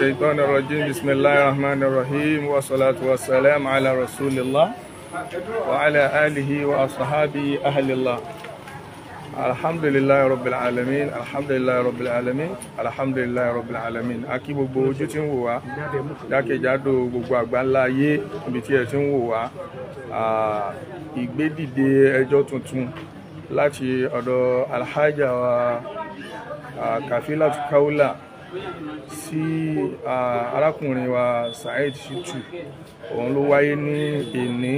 الشيطان الرجيم بسم الله الرحمن الرحيم والصلاة والسلام على رسول الله وعلى آله وأصحابه أهل الله الحمد لله رب العالمين الحمد لله رب العالمين الحمد لله رب العالمين akí gbogbo ojú tí ń wò wá jákèjádò gbogbo àgbáńlá ayé ibi tí ẹ ti ń wò wá ìgbédìde ẹjọ́ tuntun láti ọ̀dọ̀ Alhaja Kafila Kaola sí arákùnrin wa Saheed Shittu òun ló wáyé ní èní.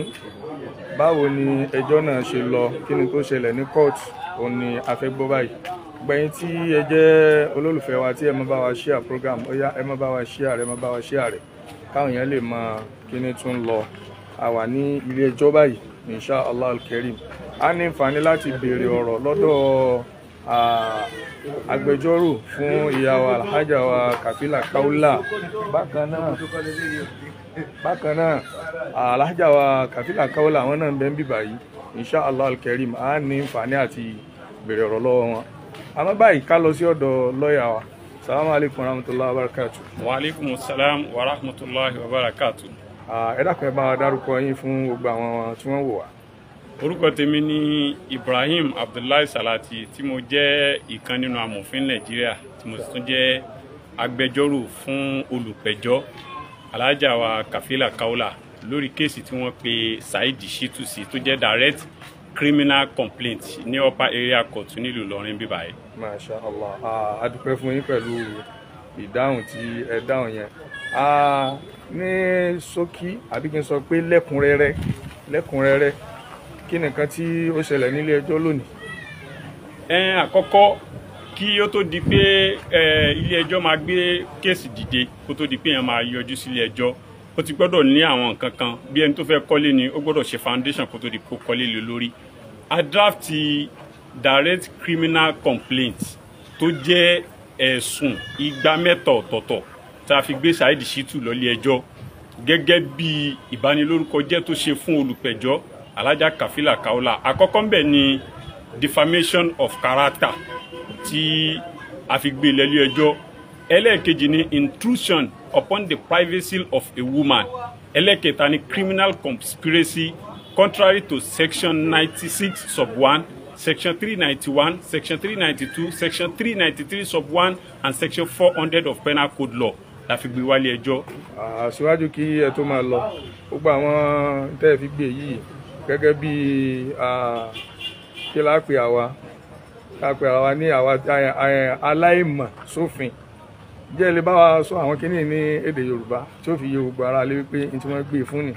Báwo ni ẹjọ́ náà ṣe lọ, kí ni tó ṣẹlẹ̀ ní court, òun ni a fẹ́ gbọ́ báyìí. Gbẹ̀yìn tí ẹ jẹ́ olólùfẹ́ wa tí ẹ máa bá wa share program, ó yá ẹ máa bá wa share rẹ̀, ẹ máa bá wa share rẹ̀ káwọn èèyàn lè mọ kí ni tún lọ. A wà ní ilé ẹjọ́ báyìí insha Allah al-Karim. A ní àǹfààní láti béèrè ọ̀rọ̀ lọ́dọ̀ agbẹjọ́rò fún ìyá wa Alhaja wa Kafila Kaola. Bákan náà Alhaja wa Kafila Kaola àwọn náà ń bẹ ń bí báyìí insha Allah al-Karim. A ní àǹfààní àti béèrè ọ̀rọ̀ lọ́wọ́ wọn. Àmọ́ báyìí ká lọ sí ọ̀dọ̀ lọ́ọ̀yà wa. Assalamu alaikum warahmatullahi wabarakatuh. Wa alaikum assalam warahmatullahi wabarakatuh. Ẹ dákun ẹ bá wa dárúkọ yín fún gbogbo àwọn tí wọ́n wò wá. Orúkọ tèmi ni Ibrahim Abdullahi Salati tí mo jẹ́ ìkan nínú amòfin Nàìjíríà tí mo sì tún jẹ́ agbẹjọ́rò fún olùpẹ̀jọ́ Alhaja wa Kafila Kaola lórí kéèsì tí wọ́n pe Saheed Shittu sí tó jẹ́ direct criminal complaint ní upper area court nílùú Ìlọrin bíbáyìí. Masha Allah. A dúpẹ́ fún yín pẹ̀lú ìdáhùn tí ẹ dáhùn yẹn. Ní ṣókí àbí kí n sọ pé lẹ́kùnrẹ́rẹ́ kí nìkan tí ó ṣẹlẹ̀ nílé ẹjọ́ lónìí? Àkọ́kọ́ kí ó tó di pé ilé ẹjọ́ máa gbé kéèsì dìde, kó tó di pé èèyàn máa yọjú sílé ẹjọ́, ó ti gbọ́dọ̀ ní àwọn nǹkan kan. Bí ẹni tó fẹ́ kọ́lé ni ó gbọ́dọ̀ ṣe foundation kó tó di kó kọ́lé lé lórí. A draft direct criminal complaint tó jẹ́ ẹ̀sùn igba mẹ́ta ọ̀tọ̀ọ̀tọ̀ tá a fi gbé Saheed Shittu lọ́lé ẹjọ́ gẹ́gẹ́ bí ìbanilórúkọ jẹ́ tó ṣe fún olùpẹ̀jọ́ Alhaja Kafila Kaola. Àkọ́kọ́ ń bẹ ni defamation of character tí a fi gbé lẹ́lé ẹjọ́. Ẹlẹ́ẹ̀kejì ni intrusion upon the privacy of a woman. Ẹlẹ́ẹ̀kẹta ni criminal conspiracy contrary to section 96 sub 1, section 391, section 392, section 393 sub 1 and section 400 of penal code law la fi gbé wálé ẹjọ́. Síwájú kí ẹ tó máa lọ, gbogbo àwọn tẹ́ ẹ fi gbé yìí gẹ́gẹ́ bí kí lápè àwa ní àwa aláìmọ̀ sófin, jẹ́ lè bá wa sọ àwọn kíní ní èdè Yorùbá tí ó fi yé gbogbo ara lé wípé n tí wọ́n gbé fún ni.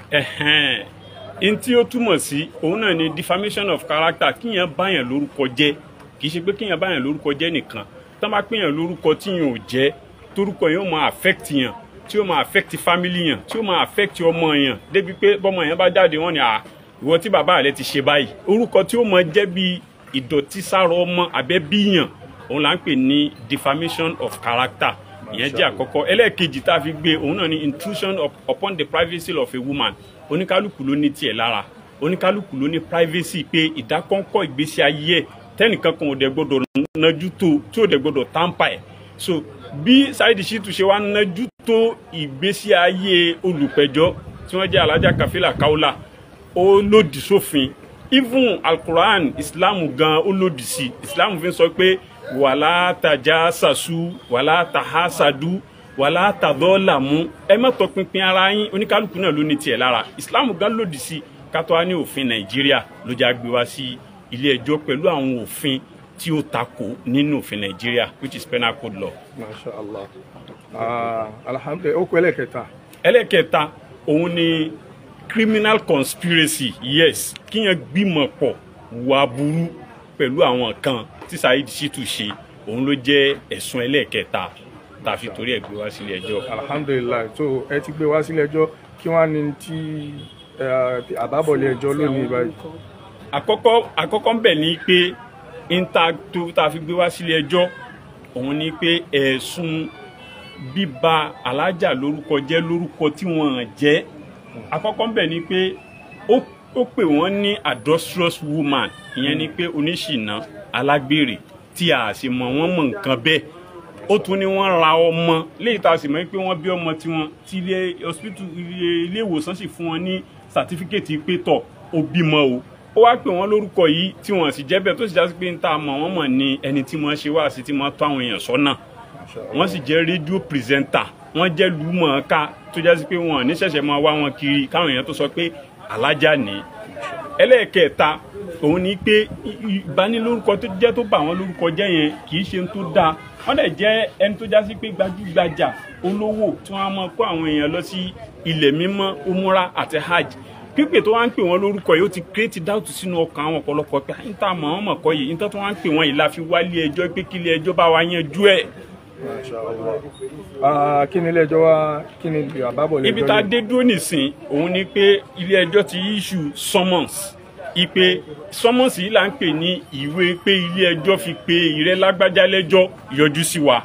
In tí ó túmọ̀ sí òun náà ni defamation of character, kíyàn báyàn lórúkọ jẹ́, kì í ṣe pé kíyàn báyàn lórúkọ jẹ́ nìkan. Tán bá pèyàn lórúkọ tíyàn ò jẹ́, torúkọ yẹn ó máa affect yàn, tí ó máa affect family yàn, tí ó máa affect ọmọ yàn, débi pé bọ́mọ yẹn bá jáde wọ́n ní ìwọ tí bàbá rẹ ti ṣe báyìí. Orúkọ tí ó mọ jẹ́ bí ìdọ̀tí sára ọmọ àbẹ́ bíyàn, òun là ń pè ní defamation of character. Ìyẹn jẹ́ àkọ́kọ́. Ẹlẹ́ẹ̀kejì tá a fi gbé òun náà ni intrusion upon the privacy of a woman. Oníkálùkù ló ní tiẹ̀ lára, oníkálùkù ló ní privacy pé ìdákọ́ńkọ́ ìgbésí ayé ẹ̀ tẹ́nìkan kan ò dẹ̀ gbọ́dọ̀ nájú tó, tí ò dẹ̀ gbọ́dọ̀ tamper ẹ̀. So bí Saheed Shittu ṣe wá nájú tó ìgbésí ayé olùpẹ̀jọ́ tí wọ́n jẹ́ Alhaja Kafila Kaola, ó lòdì sófin. Even Al-Quran, Islam gan ó lòdì sí. Islam fi sọ pé wàlá tajassasu wàlá tahasadu wàlá tadọ́làmú, ẹ má tọpinpin ara yín, oníkálùkù náà ló ní tiẹ̀ lára. Islam gan lòdì sí. Kátó wá ní òfin Nàìjíríà ló já gbé wá sí ilé ẹjọ́ pẹ̀lú àwọn òfin tí ó takò nínú òfin Nàìjíríà, which is penal code law. Masha Allah. Alhamdulillah. Ó kú ẹlẹ́kẹta òun ni criminal conspiracy. Yes, kíyàn gbìmọ̀ pọ̀ wà burú pẹ̀lú àwọn kan tí Saheed Shittu ṣe, òun ló jẹ́ ẹ̀sùn ẹlẹ́kẹta tá a fi torí ẹ̀ gbé wá sílé ẹjọ́. Alhamdulillah. So ẹ ti gbé wá sílé ẹjọ́, kí wọ́n ní tí àbábọ̀lé ẹjọ́ lónìí báyìí? Àkọ́kọ́ ń bẹ ní pé tó tá a fi gbé wá sílé ẹjọ́ òun ni pé ẹ̀sùn bíba Alhaja lórúkọ jẹ́ lórúkọ tí wọ́n jẹ́. Àkọ́kọ́ ń bẹ ní pé ó pè wọ́n ní adulterous woman, ìyẹn ni pé oníṣìnà, alágbèrè tí a sì mọ̀ wọ́n mọ̀ nǹkan bẹ́ẹ̀. ó tún ní wọ́n ra ọmọ léyìí tá a sì mọ̀ pé wọ́n bí ọmọ tiwọn tí ilé hospital ilé ìwòsàn sì fún wọn ní certificate pé tọ̀ ó bímọ o ó wá pè wọ́n lórúkọ yìí tí wọ́n sì jẹ́ bẹ́ẹ̀ tó sì já sí pé ń ta mọ̀ wọ́n mọ̀ ní ẹni tí wọ́n ṣe wá sí tí wọ́n tó àwọn èèyàn sọ́nà wọ́n sì jẹ́ rédíò pírẹsẹ́ńtà wọ́n jẹ́ lùmọ̀ọ́ká tó já sí pé wọ́n ní ṣẹ̀ṣẹ̀ máa wá wọn kiri káwọn èèyàn tó sọ pé alájà ní ẹlẹ́ẹ̀kẹta òun ni pé ìbanilórúkọ tó jẹ́ tó bà wọ́n lórúkọ jẹ́ yẹn kì í ṣe tó dáa wọ́n dẹ̀ jẹ́ ẹni tó já sí pé gbajúgbajà olówó tí wọ́n á máa kó àwọn èèyàn lọ sí ilẹ̀ mímọ́ umura àti hajj pípè tó wá ń pè wọ́n lórúkọ yìí ó ti create doubt sínú ọkàn àwọn ọ̀pọ̀lọpọ̀ pé àyín tá a mọ̀ wọ́n mọ̀ kọ́ yìí nítorí tó wá ń pè wọ́n yìí la fi wálé ẹjọ́ pé kí ilé ẹjọ́ bá wa yanjú ẹ̀. kí ni ilé ẹjọ́ wa kí ni àbábọ̀ lẹ́jọ́ yìí. ibi tá a dé dúró nìsín òun ni pé ilé ẹjọ́ ti issue summons ipe summons yìí là ń pè ní ìwé pé ilé ẹjọ́ fi pé ìrẹ́ lágbájá lẹ́jọ́ yọjú sí wa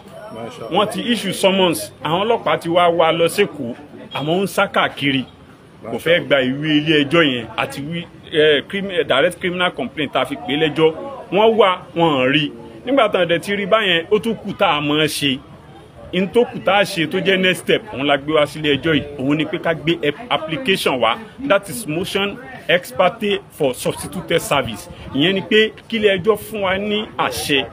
wọ́n ti issue summons àwọn ọlọ́pàá ti wá lọ sẹ́kọ̀ọ́ àmọ́ ń sá káàkiri kò fẹ́ gba ìwé ilé ẹjọ́ yẹn àti direct criminal complaint tá a fi pè lẹ́jọ́ wọ́n wá wọn rí nígbà tán dẹ̀ ti rí báyẹn ó tún kù tá a mọ̀ ẹ́ ṣe in tó kù tá a ṣe tó jẹ́ next step òun la gbé wá sílé ẹjọ́ yìí òun ni pé ká gbé application wá that is motion ex parte for substituted service ìyẹn ni pé kílé ẹjọ́ fún wa ní àṣẹ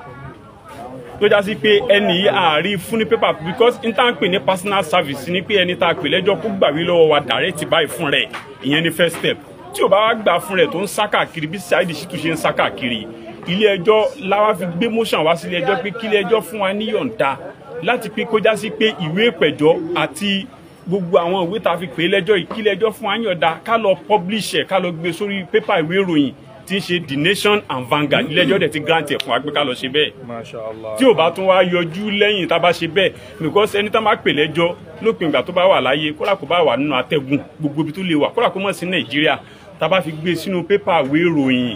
tó já sí pé ẹni yìí àárí fún ní paper because n tá à ń pè ní personal service ni pé ẹni tá a pè lẹ́jọ́ kó gbàwé lọ́wọ́ wa direct báyìí fún rẹ̀ ìyẹn ni first step tí ò bá wá gbà fún rẹ̀ tó ń sá káàkiri bí Saheed Shittu ṣe ń sá káàkiri ilé ẹjọ́ láwa fi gbé motion wá sílé ẹjọ́ pé kílé ẹjọ́ fún wa ní yọ̀ǹda láti pé kó já sí pé ìwé ìpẹ̀jọ́ àti gbogbo àwọn ìwé tá a fi pè lẹ́jọ́ yìí kílé ẹjọ́ fún wa ní yọ̀ǹda ká lọ publish ẹ̀ ká lọ gbé sórí pépà ìwé ìròyìn tí ń ṣe The Nation and Vanguard ilé ẹjọ́ dẹ̀ ti grant ẹ̀ fún wa pé ká lọ ṣe bẹ́ẹ̀ tí ò bá tún wá yọjú lẹ́yìn tá a bá ṣe bẹ́ẹ̀ because ẹni tá a máa pè lẹ́jọ́ lópin ìgbà tó bá wà láyé kódà kó bá wà nínú atẹ́gùn gbogbo ibi tó lè wà kódà kó mọ̀ sí Nàìjíríà tá a bá fi gbé sínú pépà ìwé ìròyìn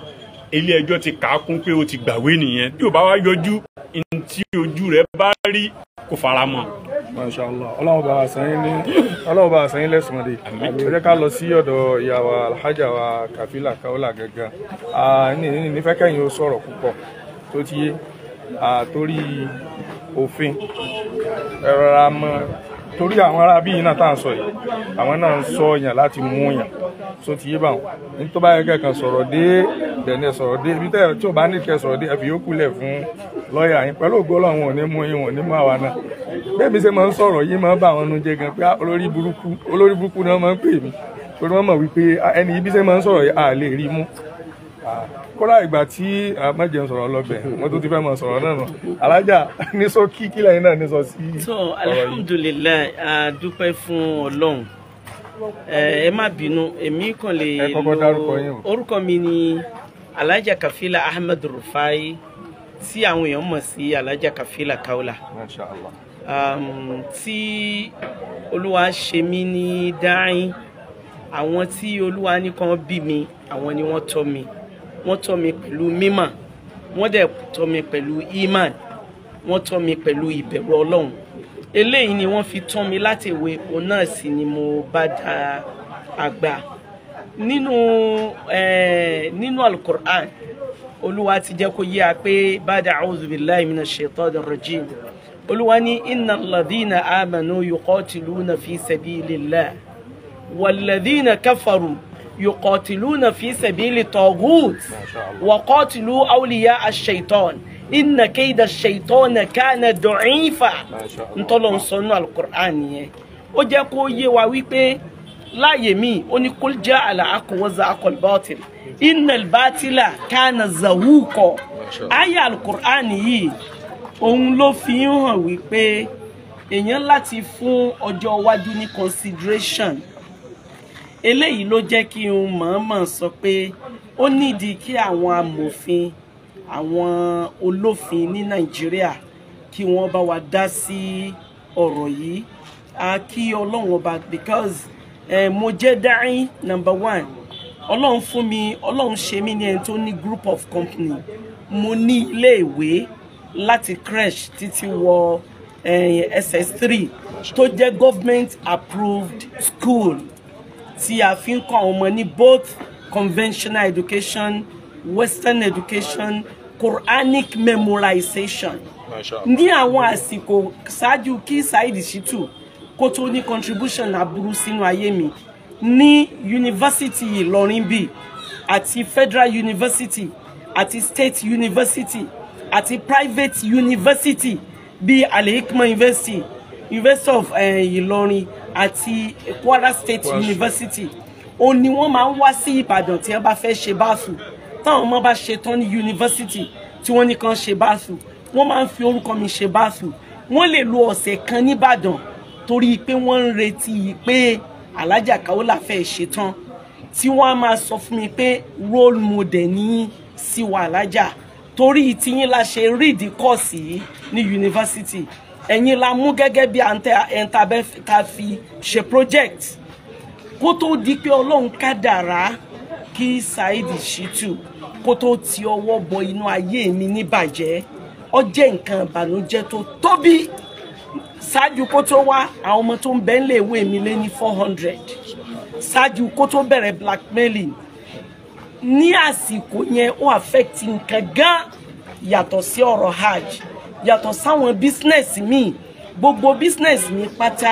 ilé ẹjọ́ ti kà á kún pé ó ti gbàwé nìyẹn tí ò bá wá yọjú ní tí ojú rẹ̀ bá rí kò fara mọ́. Masha Allah Ọlọ́run bá wa sẹ́yìn lẹ́sùn dé ẹ jẹ́ ká lọ sí ọ̀dọ̀ ìyàwó Alhaja wa Kafila Kaola gẹ́gẹ́ nífẹ̀ẹ́ kẹ́yìn ó sọ̀rọ̀ púpọ̀ tó ti yé torí òfin ẹ̀rọ mọ́ torí àwọn ará bíi náà tá à ń sọ yìí àwọn náà ń sọ yàn láti mú yàn tó ti yé báwọn ní tó bá yẹ kẹ́kàn sọ̀rọ̀ dé bẹ̀rẹ̀ sọ̀rọ̀ dé ibi tí ò bá ní kẹ́ sọ̀rọ̀ dé ẹ fi yókù lẹ̀ fún lọ́ọ̀yà yín pẹ̀lú ògo Ọlọ́run ò ní mú yín wọn ní mú àwa náà bẹ́ẹ̀ mi ṣe máa ń sọ̀rọ̀ yìí máa ń bá àwọn ọ̀nù jẹ gan pé olórí burúkú náà máa ń pè mí torí wọ́n mọ̀ wípé ẹni yìí bí ṣe máa ń sọ̀rọ̀ yìí à lè rí mú kódà ìgbà tí mẹ́jẹ̀ ń sọ̀rọ̀ lọ́bẹ̀ wọ́n tó ti fẹ́ máa sọ̀rọ̀ náà nù Alhaja ní sọ kí lẹ́yìn náà ní sọ sí ọ̀rọ̀ yìí. So alhamdulilayi a dúpẹ́ fún Ọlọ́run ẹ má bínú èmi kàn lè lo orúkọ mi ni Alhaja Kafila Ahmed Rufai tí àwọn èèyàn mọ̀ sí Alhaja Kafila Kaola. Masha Allah. Tí Olúwa ṣe mí ní dáín àwọn tí Olúwa ní kan bí mi àwọn ni wọ́n tọ́ mi pẹ̀lú mímọ̀ wọ́n dẹ̀ tọ́ mi pẹ̀lú iman wọ́n tọ́ mi pẹ̀lú ìbẹ̀rù Ọlọ́run eléyìí ni wọ́n fi tọ́ mi láti ìwé òun náà sì ni mo bá da àgbà nínú Al-Qur'an Olúwa ti jẹ́ kó yé a pé ba'da a'udhu billahi minash shaitanir rajim Olúwa ní innal ladhina amanu yuqatiluna fi sabilillah wal ladhina kafaru يقاتلون في سبيل الطاغوت وقاتلوا أولياء الشيطان إن كيد الشيطان كان ضعيفا ntọ́lọ́run sọ nínú Al-Qur'an yẹn ó jẹ́ kó yé wa wípé láyé mi ó ní kul ja'a al-haqqu wa zahaqa al-batil innal batila kana zahuqa ayé Al-Qur'an yìí òun ló fi hàn wípé èèyàn láti fún ọjọ́ iwájú ní consideration eléyìí ló jẹ́ kí n mọ̀ọ́mọ̀ sọ pé ó nídìí kí àwọn amòfin àwọn olófin ní Nàìjíríà kí wọ́n bá wa dá sí ọ̀rọ̀ yìí kí Ọlọ́run ọba because mo jẹ́ dáín number one Ọlọ́run fún mi Ọlọ́run ṣe mí ní ẹni tó ní group of company mo ní iléèwé láti creche títí wọ SS3 tó jẹ́ government approved school tí a fi ń kọ́ àwọn ọmọ ní both conventional education, Western education, Quranic memorization. ní àwọn àsìkò ṣáájú kí Saheed Shittu kó tó ní contribution aburú sínú ayé mi ní University Ìlọrin bí àti Federal University àti State University àti Private University bí Al-Hikmah University, University of Ìlọrin àti Kwara State University ó ní wọ́n máa ń wá sí Ìbàdàn tí wọ́n bá fẹ́ ṣe báàfù táwọn ọmọ bá ṣe tán ní university tí wọ́n ní kan ṣe báàfù wọ́n máa ń fi orúkọ mi ṣe báàfù wọ́n lè lo ọ̀sẹ̀ kan ní Ìbàdàn torí pé wọ́n ń retí pé Alhaja Kaola fẹ́ ṣe tán tí wọ́n á máa sọ fún mi pé role model ní sí wa Alhaja torí tiyín la ṣe read course yìí ní university ẹ̀yin la mú gẹ́gẹ́ bí ẹ̀ńtàbẹ́ ká fi ṣe project kó tó di pé Ọlọ́run kádàrá kí Saheed Shittu kó tó ti ọwọ́ bọ inú ayé mi níbàjẹ́ ó jẹ́ nǹkan ìbànújẹ́ tó tóbi ṣáájú kó tó wá àwọn ọmọ tó ń bẹ nílé ìwé mi lé ní 400 ṣáájú kó tó bẹ̀rẹ̀ blackmailing ní àsìkò yẹn ó affect nǹkan gan yàtọ̀ sí ọ̀rọ̀ hajj yàtọ̀ sáwọn business mi gbogbo business mi pátá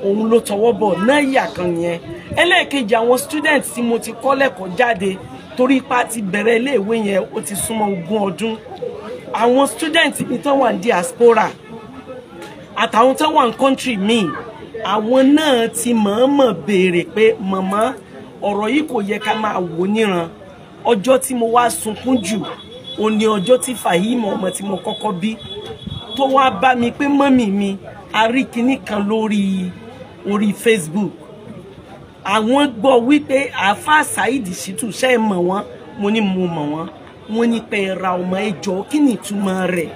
òun ló tọwọ́ bọ̀ náà yà kan yẹn ẹlẹ́ẹ̀kejì àwọn students tí mo ti kọ́ lẹ́kọ̀ọ́ jáde torí ipa ti bẹ̀rẹ̀ iléèwé yẹn ó ti súnmọ́ 20 ọdún àwọn students mi tán wà ní diaspora àtàwọn tán wà ní country mi àwọn náà ti mọ̀ọ́mọ̀ béèrè pé màmá ọ̀rọ̀ yìí kò yẹ ká máa wò níran ọjọ́ tí mo wá sunkún jù ó ní ọjọ́ tí Fahim ọmọ tí mo kọ́kọ́ bí tó wá bá mi pé mọ́mì mi a rí kinní kan lórí Facebook àwọn gbọ́ wípé àáfà Saheed Shittu ṣe é mọ̀ wọ́n mo ní mo mọ̀ wọ́n wọ́n ní pé ra ọmọ ẹjọ́ kí ni ìtumọ̀ rẹ̀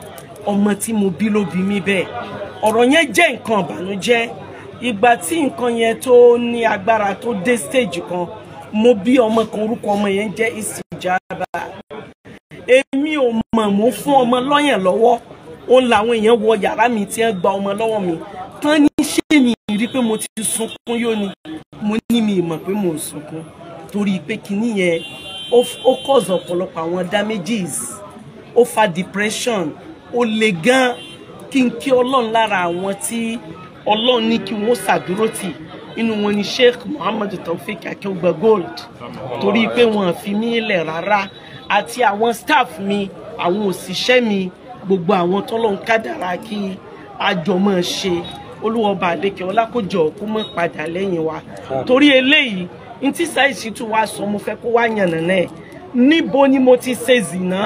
ọmọ tí mo bí ló bí mi bẹ́ẹ̀ ọ̀rọ̀ yẹn jẹ́ nǹkan ìbànújẹ́ ìgbà tí nǹkan yẹn tó ní agbára tó dé stage kan mo bí ọmọ kan orúkọ ọmọ yẹn jẹ́ Ìsìjàbá èmi ò mọ̀ mo fún ọmọ lọ́yàn lọ́wọ́ òun làwọn èèyàn wọ yàrá mi tí wọ́n gba ọmọ lọ́wọ́ mi tán ní ṣé mi rí pé mo ti sunkún yóò ní mo ní mi mọ̀ pé mo sunkún torí pé kinní yẹn ó cause ọ̀pọ̀lọpọ̀ àwọn damages ó fa depression ó le gan kí n kí Ọlọ́run lára àwọn tí Ọlọ́run ní kí wọ́n ṣàdúró tì inú wọn ni Sheikh Muhammad Taofik Akeugba Gold torí pé wọ́n fi mí lẹ̀ rárá àti àwọn staff mi àwọn òṣìṣẹ́ mi gbogbo àwọn tọ́lọ́run kádàrá kí àjọ máa ṣe olúwọba àdékẹ́ ọlákójọ kó mọ̀ padà lẹ́yìn wa torí eléyìí n tí Saheed Shittu wá sọ mo fẹ́ kó wá yànnàná ẹ̀ níbo ni mo ti ṣe zìnà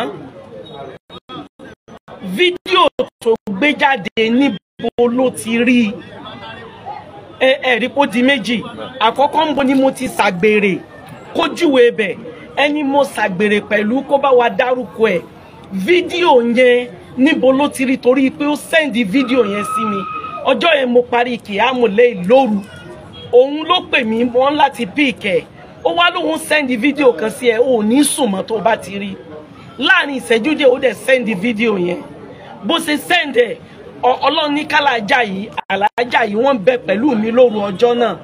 fídíò tó gbé jáde níbo ló ti rí ẹ̀rí kó di méjì àkọ́kọ́ níbo ni mo ti ṣàgbèrè kójúwe bẹ̀ ẹni mo ṣàgbèrè pẹ̀lú kó bá wa dárúkọ ẹ̀ fídíò yẹn níbo ló ti rí torí pé ó sẹ́ndì fídíò yẹn sí mi ọjọ́ yẹn mo parí kìámù lé lóru òun ló pè mí wọ́n láti píìkẹ̀ ó wá lóun sẹ́ndì fídíò kan sí ẹ ò ní sùn mọ́ tó bá ti rí láàrin ìṣẹ́jú díẹ̀ ó dẹ̀ sẹ́ndì fídíò yẹn bó ṣe sẹ́ndẹ̀ Ọlọ́run ní kálàjà yìí Alhaja yìí wọ́n bẹ pẹ̀lú mi lóru ọjọ́ náà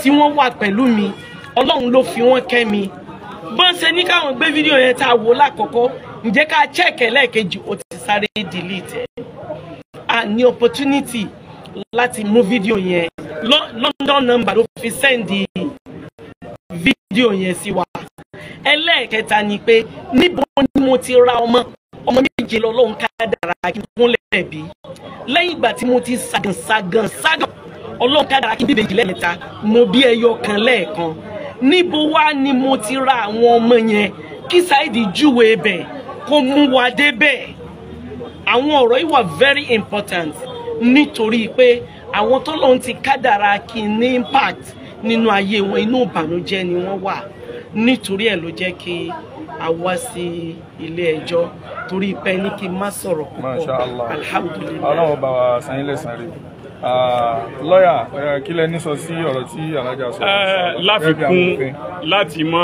tí wọ́n wà pẹ̀lú mi Ọlọ́run ló fi wọ́n kẹ́ mi bọ́n ṣe ní káwọn gbé fídíò yẹn tá a wò lákọ̀ọ́kọ́ ǹjẹ́ ká check lẹ́ẹ̀kejì ó ti sáré delete ẹ̀ a ní opportunity láti mú fídíò yẹn London number ló fi send fídíò yẹn sí wa ẹlẹ́ẹ̀kẹta ni pé níbo ni mo ti ra ọmọ méje lọ́lọ́run kádàrá kí n kúnlẹ̀ bí lẹ́yìn ìgbà tí mo ti ṣàgàn Ọlọ́run kádàrá kí n bí ìbejì lẹ́ẹ̀mẹ́ta mo bí ẹyọ kan lẹ́ẹ̀kan níbo wá ni mo ti ra àwọn ọmọ yẹn kí Saheed júwe bẹ̀ kó mú wa débẹ̀ àwọn ọ̀rọ̀ yìí wà very important nítorí pé àwọn tọ́lọ́run ti kádàrá kí n ní impact nínú ayé wọn inú ìbànújẹ́ ni wọ́n wà nítorí ẹ̀ ló jẹ́ kí a wá sí ilé ẹjọ́ torí pé ní kí n má sọ̀rọ̀ púpọ̀ alhamdulillah Ọlọ́run bá wa san yín lẹ́san rẹ̀ lọ́yà kí lẹ ní sọ sí ọ̀rọ̀ tí Alhaja sọ. láfikún láti má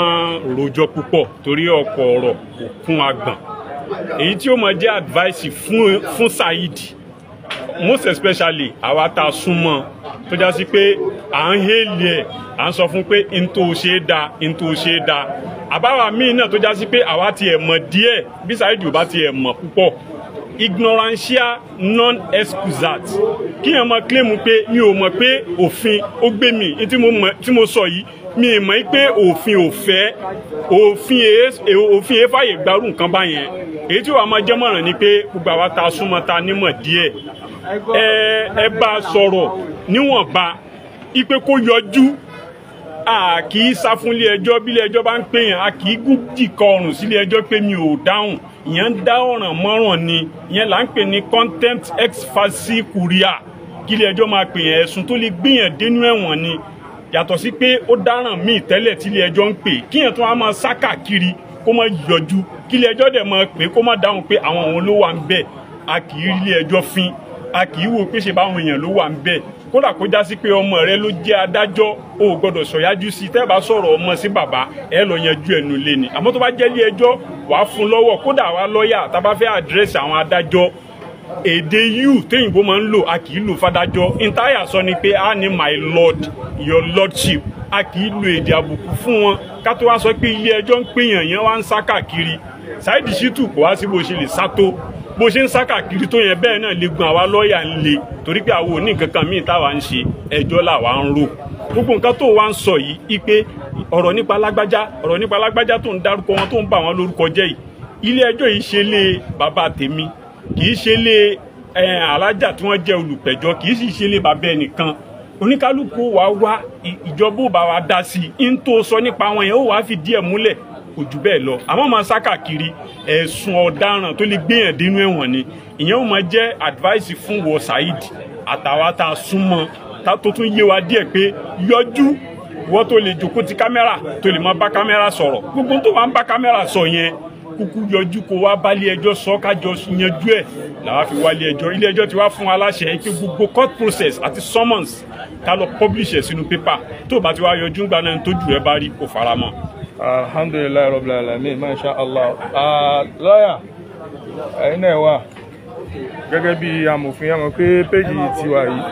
rojọ́ púpọ̀ torí ọ̀pọ̀ ọ̀rọ̀ kò kún agbọ̀n èyí tí ó máa jẹ́ advice fún Saheed most especially àwa tá a súnmọ́ tó já sí pé à ń hélì ẹ̀ à ń sọ fún pé n tó ṣe é da àbáwá míì náà tó já sí pé àwa tiẹ̀ mọ̀ díẹ̀ bí Saheed ò bá tiẹ̀ mọ̀ púpọ̀ ignorantia non excusat kí ẹ máa claim pé mi ò mọ̀ pé òfin ó gbé mi tí mo sọ yìí mi ì mọ̀ pé òfin ò fẹ́ òfin fàyè gbarú nǹkan báyẹn èyí tí wàá máa jẹ́ mọ̀ràn ni pé gbogbo àwa ta súnmọ́ ta nímọ̀ díẹ̀ ẹ bá sọ̀rọ̀ níwọ̀nba ipe kó yọjú a kì í sá fún ilé ẹjọ́ bí ilé ẹjọ́ bá ń pè yàn a kì í gúdì kọ ọrùn sí ilé ẹjọ́ pé mi ò dáhùn ìyẹn ń dá ọ̀ràn mọ́ràn ni ìyẹn là ń pè ní contempt ex facie curia kí ilé ẹjọ́ máa pè yàn ẹ̀sùn tó lè gbìyàn dénú ẹ̀wọ̀n ni yàtọ̀ sí pé ó dáràn míì tẹ́lẹ̀ tí ilé ẹjọ́ ń pè kíyàn tó wá máa sá káàkiri kó má yọjú kí ilé ẹjọ́ dẹ̀ máa pè kó má dáhùn pé àwọn òun ló wà ń bẹ̀ a kì í rí ilé ẹjọ́ fín a kì í wò pé ṣe báwọn èèyàn ló wà ń bẹ̀ kódà kó já sí pé ọmọ rẹ ló jẹ́ adájọ́ o gbọ́dọ̀ sọ̀yájú sí tẹ́ bá sọ̀rọ̀ ọmọ sí bàbá ẹ lọ yanjú ẹnu lé ni àmọ́ tó bá jẹ́ ilé ẹjọ́ wàá fún lọ́wọ́ kódà wá lọ́ọ̀yà tá a bá fẹ́ àdírẹ́sì àwọn adájọ́ èdè yù téyìnbó máa ń lò a kì í lò fádájọ́ intáyà sọ ni pé a ní my lord your lordship a kì í lo èdè àbùkù fún wọn ká tó wá sọ pé ilé ẹjọ́ ń pèèyàn yẹn wá ń sá káàkiri Saheed Shittu kò wá sí bó ṣe lè sá tó bó ṣe ń sá káàkiri tó yẹn bẹ́ẹ̀ náà lè gun àwa lọ́ọ̀yà ń le torí pé àwọn òní nǹkan kan míì táwa ń ṣe ẹjọ́ làwa ń rò gbogbo nǹkan tó wá ń sọ yìí ipe ọ̀rọ̀ nípa lágbájá tó ń dárúkọ wọn tó ń bà wọn lórúkọ jẹ́ yìí ilé ẹjọ́ yìí ṣe lé bàbá tèmi kì í ṣe lé alájà tí wọ́n jẹ́ olùpẹ̀jọ́ kì í sì ṣe lé bàbá ẹnìkan oníkálukú wa wá ìjọba ò bá wa dá sí i ń tó sọ nípa wọn yẹn ó wàá fi díẹ̀ múlẹ̀ kò jù bẹ́ẹ̀ lọ àmọ́ máa sá káàkiri ẹ̀sùn ọ̀daràn tó lè gbéyàn dínú ẹ̀wọ̀n ni ìyẹn ó máa jẹ́ advice fún wọ Saheed àtàwa tá a súnmọ́ tó tún yé wa díẹ̀ pé yọjú wọ́n tó lè jókòó ti kámẹ́rà tó lè máa bá kámẹ́rà sọ̀rọ̀ gbogbo tó máa ń bá kámẹ́rà sọ yẹn kúkú yọjú kó wá bálé ẹjọ́ sọ kájọ yanjú ẹ̀ làwa fi wálé ẹjọ́ ilé ẹjọ́ ti wá fún aláṣẹ pé gbogbo court process àti summons ká lọ publish ẹ̀ sínú pépà tó bá ti wá yọjú gbà náà tójú rẹ bá rí kó fara mọ́. Alhamdulillah rabbil alamin masha Allah lọ́yà ẹ̀yin náà wà gẹ́gẹ́ bí amòfin àmọ́ pé péjì tiwa yìí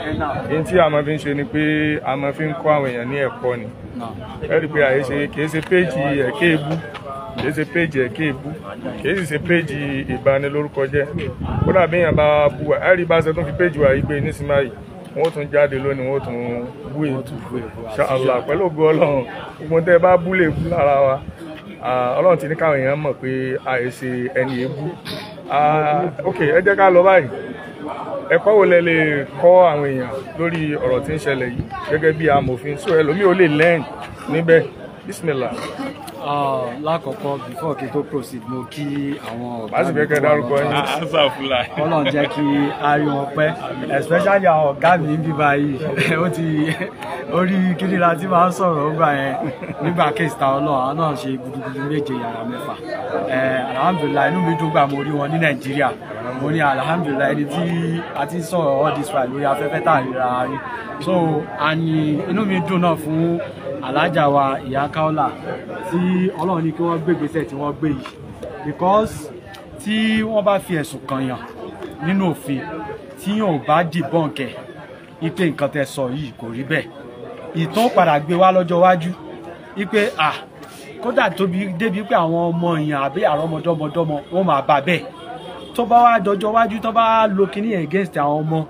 èyí tí a máa fi ń ṣe ni pé a máa fi ń kọ́ àwọn èèyàn ní ẹ̀kọ́ ni ẹ rí i pé àyè kìí ṣe péjì ẹ̀kẹ́ ebú kìí ṣe péjì ẹ̀kẹ́ ebú kìí sì ṣe péjì ìbanilórúkọ jẹ́ kódà bí èèyàn bá bú wa ẹ rí i bá ṣe tún fi péjì wa yìí gbé nísìnyí yìí wọ́n tún jáde lónìí wọ́n tún bú ètò ṣàlà pẹ̀lú ògo Ọlọ́run gbogbo tẹ́ bá bú lè bú lára wa Ọlọ́run ti ní káwọn èèyàn mọ̀ pé àìṣe ẹni èébú ok ẹ jẹ́ ká lọ báyìí ẹ̀kọ́ wo lẹ lè kọ́ àwọn èèyàn lórí ọ̀rọ̀ tí ń ṣẹlẹ̀ yìí gẹ́gẹ́ bí amòfin so ẹlòmíì ò lè learn níbẹ̀ bismillah. lákọ̀ọ́kọ́ before kí n tó proceed mo kí àwọn ọ̀gá mi fẹ́ kẹ́ dárúkọ yín Ọlọ́run jẹ́ kí a rí wọn pẹ́ especially àwọn ọ̀gá mi ń bí báyìí ó ti orí kíníra tí máa ń sọ̀rọ̀ ó gbà yẹn nígbà kéèsì Ọlọ́run àwọn náà ṣe gudugudu méje yàrá mẹ́fà alhamdulillah inú mi dùn gbà mo rí wọn ní Nàìjíríà mo ní alhamdulillah ẹni tí a ti sọ̀rọ̀ all this while lórí afẹ́fẹ́ tá àríra rí so àní inú mi dùn náà fún Alhaja wa ìyá Kaola tí Ọlọ́run ní kí wọ́n gbé ìgbésẹ̀ tí wọ́n gbé yìí because tí wọ́n bá fi ẹ̀sùn kàn yàn nínú òfin tí yóò bá debunk ẹ̀ ipe nǹkan tẹ́ sọ yìí kò rí bẹ́ẹ̀ ìtàn padà gbé wá lọ́jọ́ iwájú ipe kódà tóbi débi pé àwọn ọmọ èèyàn àbí àrọ́mọdọ́mọdọ́mọ wọ́n máa bá bẹ́ẹ̀ tó bá wá dọjọ́ iwájú tó bá lo kíní against àwọn ọmọ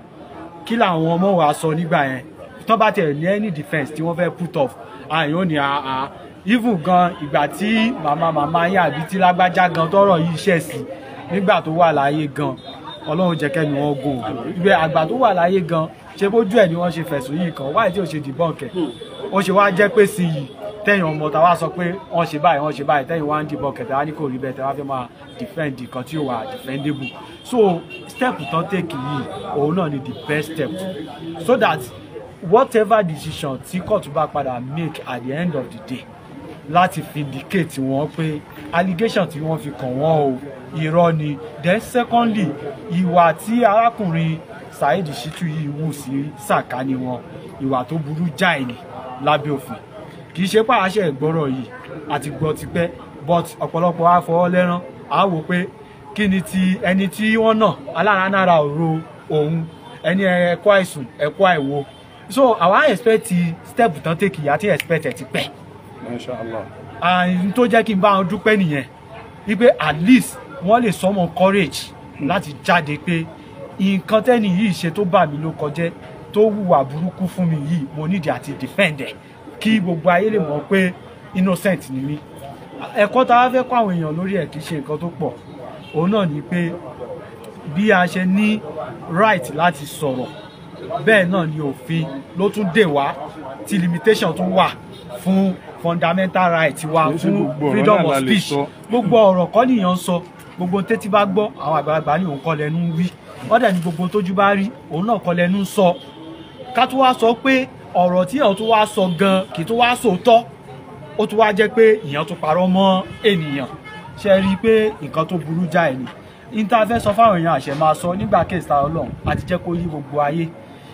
kí làwọn ọmọ wa sọ nígbà yẹn tó bá tẹ̀ ní any defence tí wọ́n fẹ́ put off àyàn ní even gan ìgbà tí màmá yín àbí tí lágbájá gan tọrọ yìí ṣẹ̀ sí nígbà tó wà láyé gan Ọlọ́run jẹ́ kẹ́mi wọn gùn ibẹ̀ àgbà tó wà láyé gan ṣe bójú ẹ̀ ni wọ́n ṣe fẹ̀sùn yìí kan wáyé tí ò ṣe debunk ẹ̀ ó ṣe wá jẹ́ pé sí yìí tẹ̀yìn ọmọ tá wá sọ pé wọ́n ṣe báyìí tẹ̀yìn wá ń debunk ẹ̀ tẹ̀wá ní kò rí bẹ́ẹ̀ tẹ̀wá fẹ́ máa defend nǹkan tí ó wà defendable so step tán take yìí òun náà ni the best step so that whatever decision tí court bá padà make at the end of the day láti vindicate wọn pé allegation tí wọ́n fi kàn wọ́n o irọ́ ni then secondly ìwà tí arákùnrin Saheed Shittu yìí wù sí sàkání wọn ìwà tó burú jáì ni lábẹ́ òfin kì í ṣe pàṣẹ ìgbọ́rọ̀ yìí àti gbọ́ tipẹ́ but ọ̀pọ̀lọpọ̀ á fọwọ́ lẹ́rán á wò pé kí ni ti ẹni tí wọ́n nà alára náírà òru òun ẹni ẹ̀kọ́ àìsùn ẹ̀kọ́ àìwo so àwa expect step tán take ìyá tí expect ẹ̀ ti pẹ́. Inshallah. And tó jẹ́ kí n bá wọn dúpẹ́ nìyẹn wípé at least wọ́n lè summon courage láti jáde pé nǹkan tẹ́ni yìí ṣe tó bà mí ló kọjẹ́ tó hùwà burúkú fún mi yìí mo nídìí àti defend ẹ̀ kí gbogbo ayé lè mọ̀ pé innocent ni mí. Ẹ̀kọ́ tá a fẹ́ kọ́ àwọn èèyàn lórí ẹ̀ kì í ṣe nǹkan tó pọ̀, òun náà ni pé bí a ṣe ní right láti sọ̀rọ̀ bẹ́ẹ̀ náà ni òfin ló tún dè wá tí limitation tún wà fún fundamental right wa fún freedom of speech. Gbogbo ọ̀rọ̀ kọ́ nìyàn ń sọ, gbogbo tẹ́tí bá gbọ́ àwọn àgbàlagbà ní òun kọ́ lẹ́nu ń wí, ọ̀dà ni gbogbo tójú bá rí òun náà kọ́ lẹ́nu ń sọ. Ká tó wá sọ pé ọ̀rọ̀ tí èèyàn tó wá sọ gan kì í tó wá sòótọ́, ó tún wá jẹ́ pé èèyàn tó parọ́ mọ́ ènìyàn. Ṣe rí i pé nǹkan tó burú jáì ni. Interfẹ́ sọ fáwọn èèyàn àṣẹ máa sọ nígbà kéèsì Ọlọ́run àti jẹ́ kó yí gbogbo ayé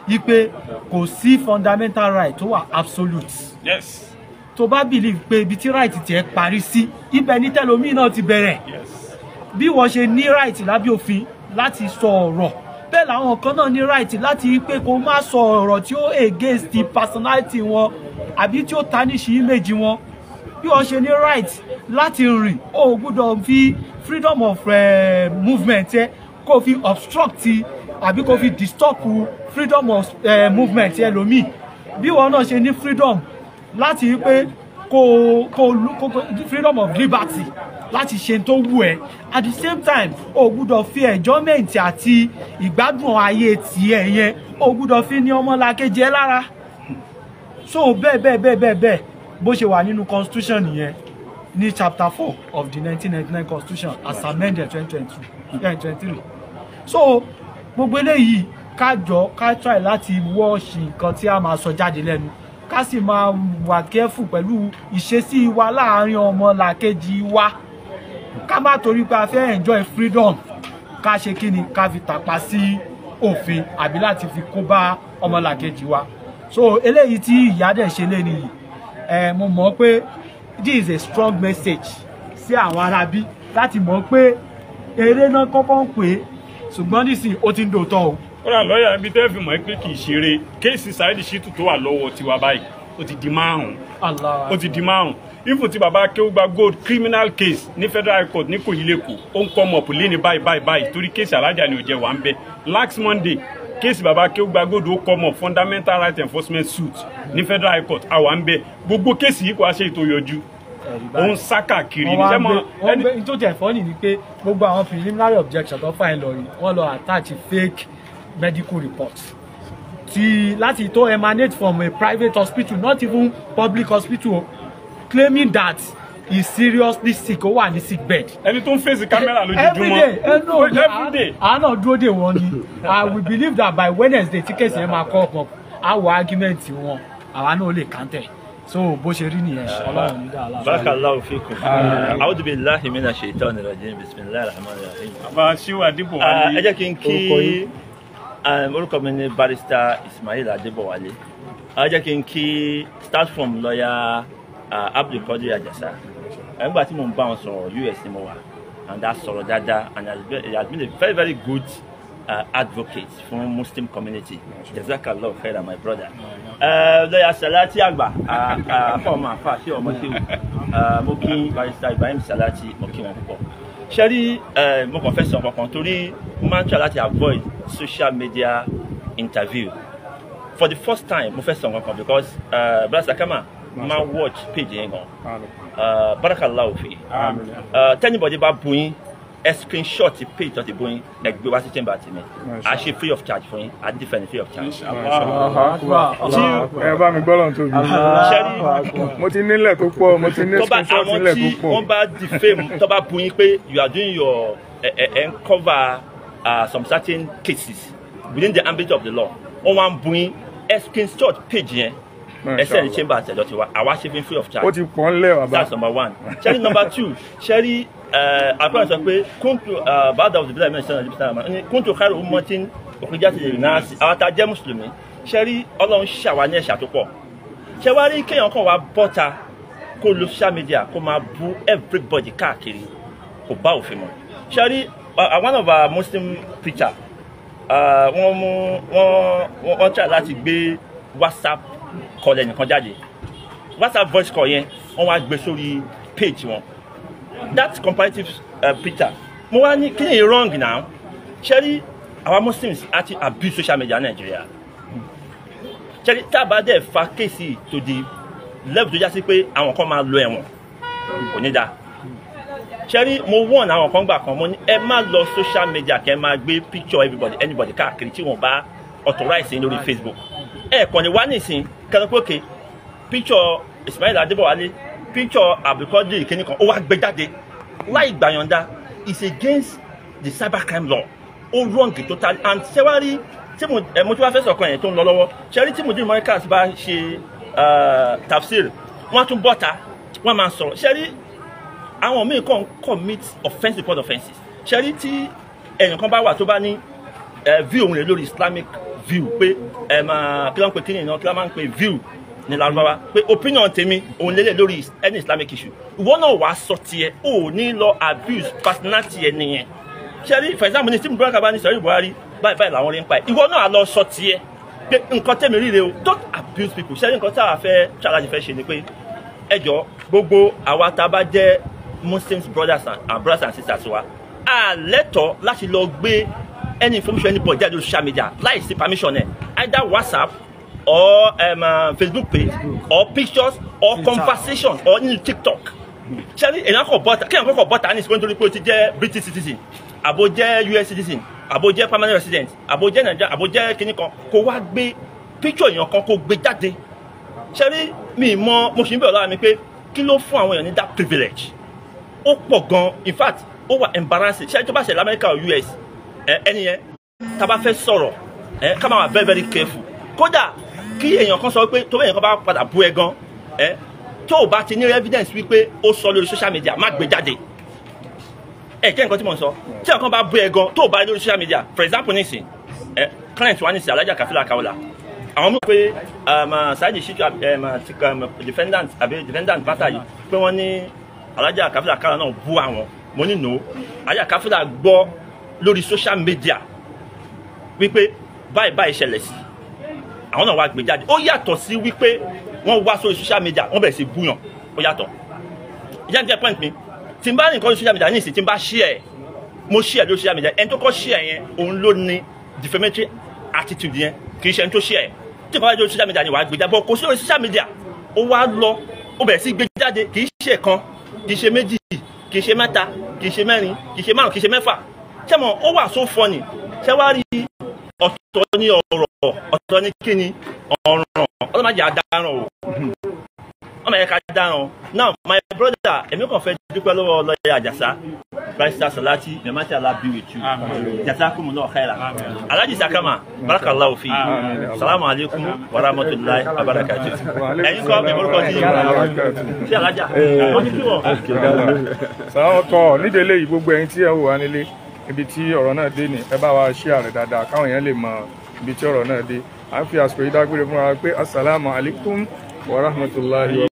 wípé kò sí fundamental right tó wà absolute. Yes. Tó bá believe pé ibi tí right tiẹ̀ parí sí ibẹ̀ ní tẹlòmíì náà ti bẹ̀rẹ̀. Yes. Bí wọ́n ṣe ní right lábẹ́ òfin láti sọ ọ̀rọ̀ bẹ́ẹ̀ làwọn kan náà ní right láti pé kó má sọ ọ̀rọ̀ tí ó against the personality wọn àbí tí ó tarnish image wọn. Bí wọ́n ṣe ní right láti rìn ó gbọ́dọ̀ fi freedom of movement ẹ kó fi obstruct àbí kó fi disturb freedom of movement ẹ lómi. Bí wọ́n náà ṣe ní freedom láti pé kó freedom of liberty láti ṣe tó wù ẹ́ at the same time o gbọ́dọ̀ fi enjoyment àti ìgbádùn ayé tiẹ̀ yẹn o gbọ́dọ̀ fi ní ọmọlàkejì ẹ lára. So bẹ́ẹ̀ bó ṣe wà nínú constitution nìyẹn ní chapter 4 of the 1999 constitution as amended 2023. So gbogbo eléyìí ká try láti wọ́ọ̀ṣì nǹkan tí a máa sọ jáde lẹ́nu, ká sì máa wà careful pẹ̀lú ìṣesí wa láàárín ọmọlàkejì wa. Ká má torí pé a fẹ́ enjoy freedom ká ṣe kí ni ká fi tàpá sí òfin àbí láti fi kó bá ọmọlàkejì wa. So eléyìí tí ìyá dẹ̀ ṣe lé nìyí mo mọ̀ pé this is a strong message sí àwọn arábí láti mọ̀ pé eré náà kọ́kọ́ ń pè ṣùgbọ́n nísìnyí ó ti ń dòótọ́ o. Ó rà lọ́ọ̀yà ibi tẹ́ fi mọ̀ pé kì í ṣeré kéèsì Saheed Shittu tó wà lọ́wọ́ tiwa báyìí ó ti di márùn-ún. ó ti di márùn-ún. Ifun tí bàbá Akeugba Gold criminal case ní federal court ní Kòyílẹ̀kọ̀ ó ń come up lé ní báyìí torí kéèsì Alhaja ni ò jẹ́ wà ń bẹ. Last Monday kéèsì bàbá Akeugba Gold ó come up fundamental right enforcement suit ní federal court àwa ń bẹ. Gbogbo kéèsì yìí kò wá ṣe ètò yọjú. Òun sáká kiri ní sẹ́mọ̀. Wọ́n tó jẹ́ fọ́ọ̀nì ni pé gbogbo àwọn preliminary objection tó fáìn lọ rí wọ́n lọ attach fake medical reports láti tó emanate from a private hospital, not even public hospital, claiming that he seriously sick ó wà ní sick bed. Ẹni tó ń fèsì kámẹ́rà lójoojúmọ́. Everyday. Àánà dúró dè wọ́n ni. We believe that by Wednesday tí kéèsì yẹn máa kọ́ ọ̀pọ̀ àwọ̀ argument wọn àwa náà lè kàńtẹ̀. So bó ṣe rí nìyẹn Ọlọ́run ní dáadáa. Barakallahu fikum. A'udhu billahi minash shaitani rajim. Bismillahir rahmanir rahim. Bàbá Ṣíwà Adébọ̀wálé. Ẹ jẹ́ kí n kí orúkọ mi ní Barrister Ismail Adébọ̀wálé. Ẹ jẹ́ kí n kí start from lawyer Abdulkadir Ajasa. Nígbà tí mo ń bá wọn sọ̀rọ̀ US ni mo wà and that sọ̀rọ̀ dáadáa and he has been a very very good advocate for Muslim community. Jazakallah khairan my brother. Lọ́yà Salati àgbà fọ́ọ̀mù àfà ṣé ọmọ tí mo kí Barrister Ibrahim Salati mo kí wọn púpọ̀. Ṣé rí mo kàn fẹ́ sọ kankan torí mo máa ń try láti avoid social media interview. For the first time mo fẹ́ sọ kankan because Brother Sakama máa watch page yẹn gan. Barakallahu fi. Tẹ́nibọ̀dé bá bu yín ẹ screenshot page tó ti bó yín ẹ gbé wá sí chamber tì mí a ṣe free of charge fún yín a different free of charge. ẹ bá mi gbọ́dọ̀ tóbi mo ti nílẹ̀ tó pọ̀ mo ti ní screenshot nílẹ̀ tó pọ̀. wọ́n bá defame tó bá bu yín pé you are doing your cover some certain cases within the ambit of the law wọ́n wá ń bu yín ẹ screenshot page yẹn ẹ send chamber àtẹ̀jọ́ tiwa àwa ṣe free of charge. ó ti pọ̀ ńlẹ̀ wà bá. that's number one. ṣẹ́rí number two ṣẹ́rí àpẹẹrẹ sọ pé kóńtù bàdà òsì bíláì mẹ́sàn-án àti bíláì mẹ́sàn-án kóńtù kárí òun mọ́tí òkèjà ti lè náà sí àwọn tá a jẹ́ mùsùlùmí ṣẹ́rí ọlọ́run ṣàwá ní ẹ̀ṣà tó pọ̀ ṣẹ́wárí kéèyàn kan wá bọ́ta kó lo social media kó máa bú everybody káàkiri kò bá òfin mu ṣẹ́rí one of our Muslim preacher wọ́n try láti gbé WhatsApp call ẹnìkan jáde WhatsApp voice call yẹn wọ́n wá gbé sórí page wọn that comparative preacher mo wá ní kí ni wrong now ṣẹ́rí our Muslims àti abuse social media Nigeria ṣẹ́rí tá a bá dẹ̀ fa kéèsì to the level tó já sí pé àwọn kan máa lọ ẹ̀wọ̀n kò ní dáa ṣẹ́rí mo warn àwọn kan gbà kan mo ní ẹ má lọ social media kẹ́ máa gbé picture anybody káàkiri tí wọ́n bá authorize lórí Facebook ẹ kàn ní wá nísìn kẹlẹ́pọ̀kẹ́ picture Ismail Adébọ̀wálé picture Abdulkadir kìíní kan ó wá gbé jáde láì gbàyànjá is against the cybercrime law ó wrong total and ṣẹ́wárí tí mo tí wá fẹ́ sọ̀kan yẹn tó ń lọ lọ́wọ́ ṣẹ́rí tí mo dín mọ́ríkàs bá ṣe tafsir wọ́n tún bọ́ta wọ́n máa sọ̀rọ̀ ṣẹ́rí àwọn míì kàn commit offensive upon offenses ṣẹ́rí tí ẹ̀yìn kan bá wà tó bá ní view òun rẹ̀ lórí Islamic view pé kí ló ń pè kí ni iná kí ló máa ń pè view ní Lárúbáwá pé opinion tèmi òun lélẹ̀ lórí any Islamic issue ìwọ náà wàá sọ tiẹ̀ ò ní lọ abuse personality ẹ̀ nìyẹn ṣẹ́rí for example ní tí mo bá kaba ní sọ̀rọ̀ Buhari báyìí làwọn rí ń pa ẹ̀ ìwọ náà lọ sọ tiẹ̀ pé nǹkan tẹ̀mí ríre o don't abuse people ṣẹ́rí nǹkan tá a fẹ́ ṣàlàyé fẹ́ ṣe ni pé ẹjọ́ gbogbo àwa tá a bá jẹ́ Muslims brothers and sisters wa a lẹ́tọ̀ọ́ láti lọ gbé any information anybody jáde lórí social media láì sí permission ẹ̀ either WhatsApp or Facebook page or pictures or conversation or ní TikTok ṣẹ́rí èèyàn kò bọ́ta kí èèyàn kò bọ́ta ní ìsìnkú nítorí pé o ti jẹ́ British citizen àbò jẹ́ US citizen àbò jẹ́ permanent resident àbò jẹ́ Nigeria àbò jẹ́ kinní kan kó wá gbé picture èèyàn kan kó gbé jáde ṣẹ́rí mi mọ mo sì ń bẹ̀rẹ̀ lára mi pé kí ló fún àwọn èèyàn ní that privilege ó pọ̀ gan in fact ó wà embarrassing ṣẹ́rí tó bá ṣe lamẹ́ríkà or US ẹni yẹn tá a bá fẹ́ sọ̀rọ̀ ká máa wà very very careful kódà kí èèyàn kan sọ pé tó bẹ́ẹ̀ yẹn kan bá padà bú ẹ gan tó o bá ti ní evidence wípé ó sọ lórí social media má gbé jáde kí nǹkan tí mo ń sọ tí èèyàn kan bá bú ẹ gan tó o bá lórí social media for example nísìn client wa nísìn Alhaja Kafila Kaola àwọn mú pé Saheed Shittu defendant bàtà yìí pé wọ́n ní Alhaja Kafila Kaola náà bú àwọn mo ní no Alhaja Kafila gbọ́ lórí social media wípé báyìí ṣẹlẹ̀ sí àwọn náà wá gbé jáde ó yàtọ̀ sí wípé wọ́n wá sórí social media wọ́n bẹ̀rẹ̀ sí búyàn ó yàtọ̀ ìyá ní point mi tí n bá nìkan lórí social media ní ìsìn tí n bá share mo share lórí social media ẹni tó kọ́ share yẹn òun ló ní defamatory attitude yẹn kì í ṣe ẹni tó share tí n bá lórí social media ni wàá gbé jáde bọ́ kò sí lórí social media ó wá lọ ó bẹ̀rẹ̀ sí gbé jáde kì í ṣe kan kì í ṣe méjì kì í ṣe mẹ́ta kì í ṣe mẹ́rin kì í ṣe márùn kì í ṣe mẹ́fà ṣẹ́mọ̀ ó wà so funny ṣẹ́ wá rí ọ̀tọ̀ ní ọ̀rọ̀ ọ̀tọ̀ ní kíni ọ̀ràn ọlọ́mọdé àdáràn o ọmọ ẹ̀ka dáràn now my brother èmi kàn fẹ́ dúpẹ́ lọ́wọ́ lọ́yà àjàsá barrister Salati memati Allah be with you jazakumullahu khairan Alhaji Sakama barakallahu fi salamu alaikum wa rahmatullahi wa barakatuh ẹ̀yin kọ́ mi orúkọ tí ṣé alájà wọ́n ti kí wọ́n. sàwọn kọ nídìílé yìí gbogbo ẹ̀yin tí ẹ wò wá nílé ibi tí ọ̀rọ̀ náà dé ni ẹ bá wa share rẹ̀ dáadáa káwọn èèyàn lè mọ ibi tí ọ̀rọ̀ náà dé à ń fi àsìkò yìí dágbére fún wa pé assalamu alaikum wa rahmatullahi wa